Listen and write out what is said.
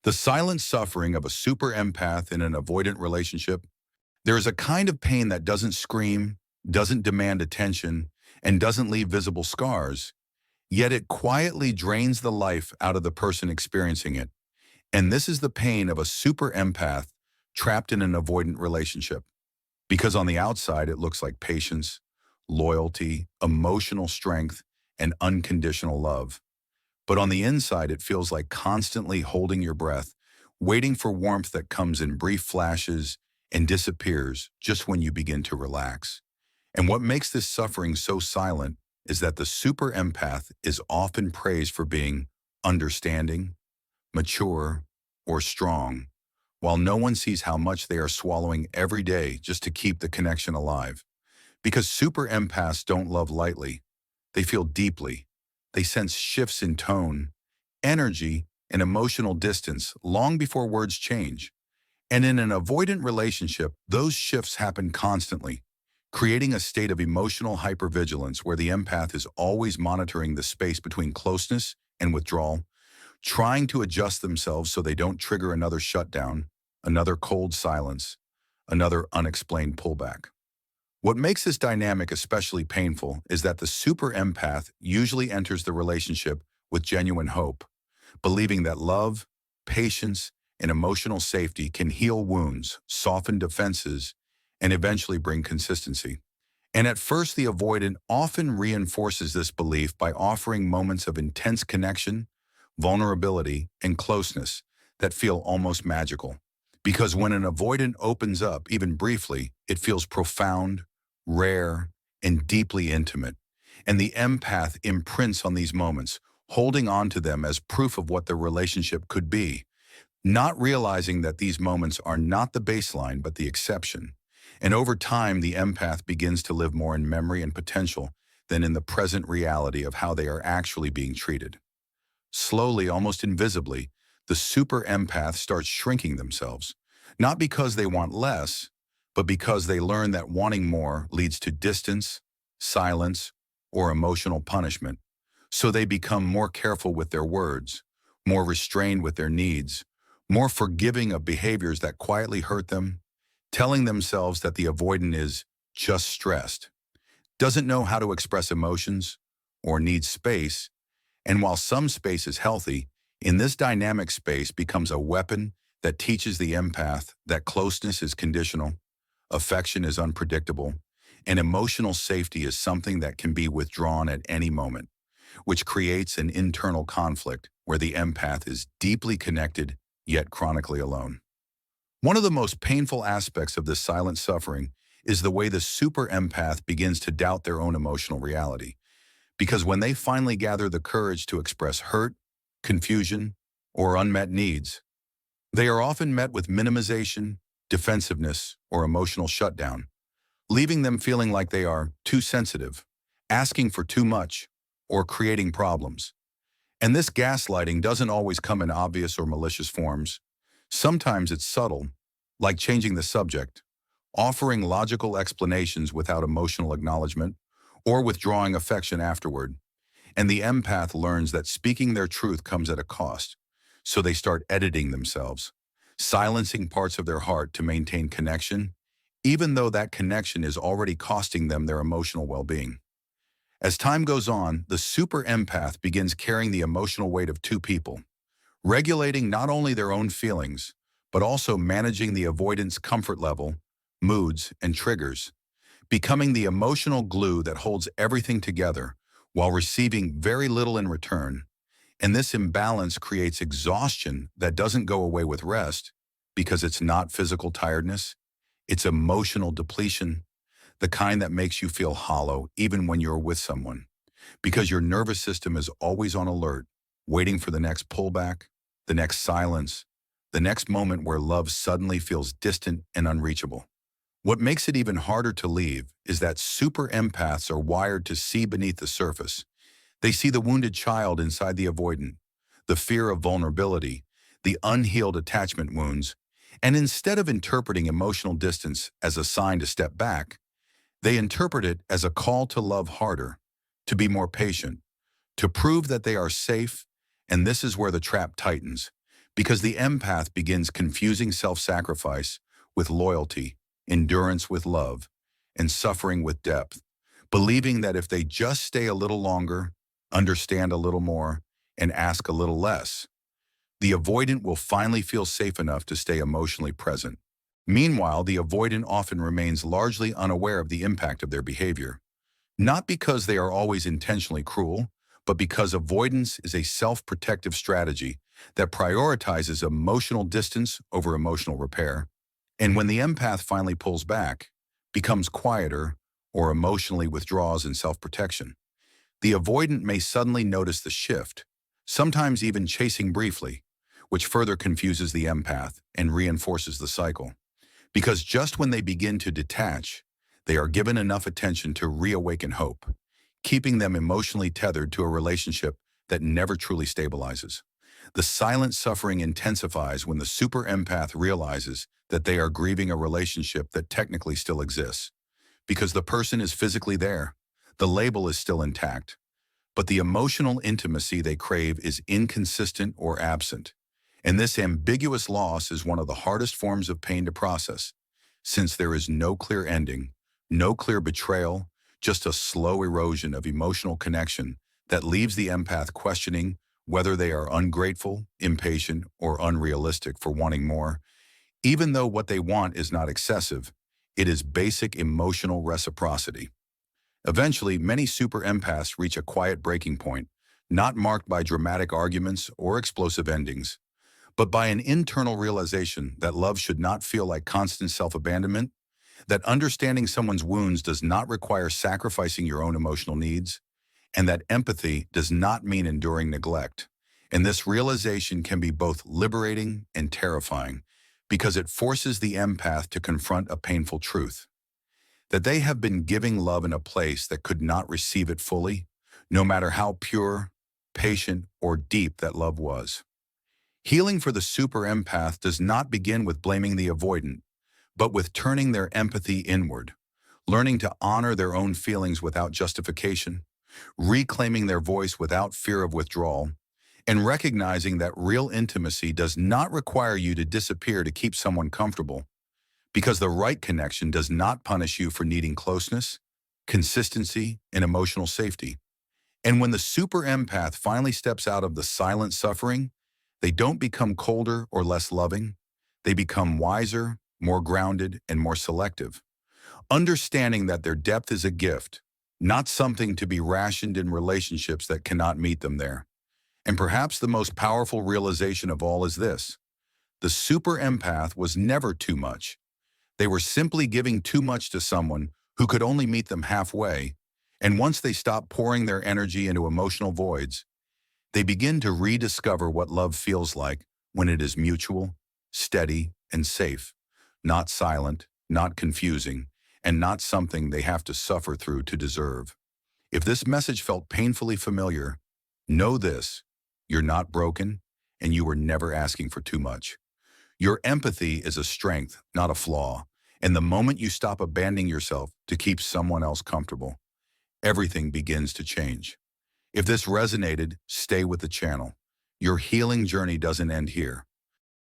The silent suffering of a super empath in an avoidant relationship. There is a kind of pain that doesn't scream, doesn't demand attention, and doesn't leave visible scars, yet it quietly drains the life out of the person experiencing it. And this is the pain of a super empath trapped in an avoidant relationship. Because on the outside, it looks like patience, loyalty, emotional strength, and unconditional love. But on the inside, it feels like constantly holding your breath, waiting for warmth that comes in brief flashes and disappears just when you begin to relax. And what makes this suffering so silent is that the super empath is often praised for being understanding, mature, or strong, while no one sees how much they are swallowing every day just to keep the connection alive. Because super empaths don't love lightly, they feel deeply. They sense shifts in tone, energy, and emotional distance long before words change. And in an avoidant relationship, those shifts happen constantly, creating a state of emotional hypervigilance where the empath is always monitoring the space between closeness and withdrawal, trying to adjust themselves so they don't trigger another shutdown, another cold silence, another unexplained pullback. What makes this dynamic especially painful is that the super empath usually enters the relationship with genuine hope, believing that love, patience, and emotional safety can heal wounds, soften defenses, and eventually bring consistency. And at first, the avoidant often reinforces this belief by offering moments of intense connection, vulnerability, and closeness that feel almost magical. Because when an avoidant opens up, even briefly, it feels profound, rare, and deeply intimate. And the empath imprints on these moments, holding on to them as proof of what the relationship could be, not realizing that these moments are not the baseline but the exception. And over time, the empath begins to live more in memory and potential than in the present reality of how they are actually being treated. Slowly, almost invisibly, the super empath starts shrinking themselves, not because they want less, but because they learn that wanting more leads to distance, silence, or emotional punishment. So they become more careful with their words, more restrained with their needs, more forgiving of behaviors that quietly hurt them, telling themselves that the avoidant is just stressed, doesn't know how to express emotions, or needs space. And while some space is healthy, in this dynamic space becomes a weapon that teaches the empath that closeness is conditional, affection is unpredictable, and emotional safety is something that can be withdrawn at any moment, which creates an internal conflict where the empath is deeply connected yet chronically alone. One of the most painful aspects of this silent suffering is the way the super empath begins to doubt their own emotional reality. Because when they finally gather the courage to express hurt, confusion, or unmet needs, they are often met with minimization, defensiveness, or emotional shutdown, leaving them feeling like they are too sensitive, asking for too much, or creating problems. And this gaslighting doesn't always come in obvious or malicious forms. Sometimes it's subtle, like changing the subject, offering logical explanations without emotional acknowledgement, or withdrawing affection afterward. And the empath learns that speaking their truth comes at a cost, so they start editing themselves, silencing parts of their heart to maintain connection, even though that connection is already costing them their emotional well-being. As time goes on, the super empath begins carrying the emotional weight of two people, regulating not only their own feelings, but also managing the avoidance comfort level, moods, and triggers, becoming the emotional glue that holds everything together while receiving very little in return. And this imbalance creates exhaustion that doesn't go away with rest because it's not physical tiredness, it's emotional depletion, the kind that makes you feel hollow even when you're with someone, because your nervous system is always on alert, waiting for the next pullback, the next silence, the next moment where love suddenly feels distant and unreachable. What makes it even harder to leave is that super empaths are wired to see beneath the surface. They see the wounded child inside the avoidant, the fear of vulnerability, the unhealed attachment wounds, and instead of interpreting emotional distance as a sign to step back, they interpret it as a call to love harder, to be more patient, to prove that they are safe, and this is where the trap tightens. because the empath begins confusing self-sacrifice with loyalty, endurance with love, and suffering with depth, believing that if they just stay a little longer, understand a little more, and ask a little less, the avoidant will finally feel safe enough to stay emotionally present. Meanwhile, the avoidant often remains largely unaware of the impact of their behavior, not because they are always intentionally cruel, but because avoidance is a self-protective strategy that prioritizes emotional distance over emotional repair. And when the empath finally pulls back, becomes quieter, or emotionally withdraws in self-protection, the avoidant may suddenly notice the shift, sometimes even chasing briefly, which further confuses the empath and reinforces the cycle. Because just when they begin to detach, they are given enough attention to reawaken hope, keeping them emotionally tethered to a relationship that never truly stabilizes. The silent suffering intensifies when the super empath realizes that they are grieving a relationship that technically still exists. Because the person is physically there, the label is still intact, but the emotional intimacy they crave is inconsistent or absent. And this ambiguous loss is one of the hardest forms of pain to process, since there is no clear ending, no clear betrayal, just a slow erosion of emotional connection that leaves the empath questioning whether they are ungrateful, impatient, or unrealistic for wanting more. Even though what they want is not excessive, it is basic emotional reciprocity. Eventually, many super empaths reach a quiet breaking point, not marked by dramatic arguments or explosive endings, but by an internal realization that love should not feel like constant self-abandonment, that understanding someone's wounds does not require sacrificing your own emotional needs, and that empathy does not mean enduring neglect. And this realization can be both liberating and terrifying, because it forces the empath to confront a painful truth, that they have been giving love in a place that could not receive it fully, no matter how pure, patient, or deep that love was. Healing for the super empath does not begin with blaming the avoidant, but with turning their empathy inward, learning to honor their own feelings without justification, reclaiming their voice without fear of withdrawal, and recognizing that real intimacy does not require you to disappear to keep someone comfortable, because the right connection does not punish you for needing closeness, consistency, and emotional safety. And when the super empath finally steps out of the silent suffering, they don't become colder or less loving. They become wiser, more grounded, and more selective, understanding that their depth is a gift, not something to be rationed in relationships that cannot meet them there. And perhaps the most powerful realization of all is this: the super empath was never too much. They were simply giving too much to someone who could only meet them halfway, and once they stop pouring their energy into emotional voids, they begin to rediscover what love feels like when it is mutual, steady, and safe, not silent, not confusing, and not something they have to suffer through to deserve. If this message felt painfully familiar, know this: you're not broken, and you were never asking for too much. Your empathy is a strength, not a flaw, and the moment you stop abandoning yourself to keep someone else comfortable, everything begins to change. If this resonated, stay with the channel. Your healing journey doesn't end here.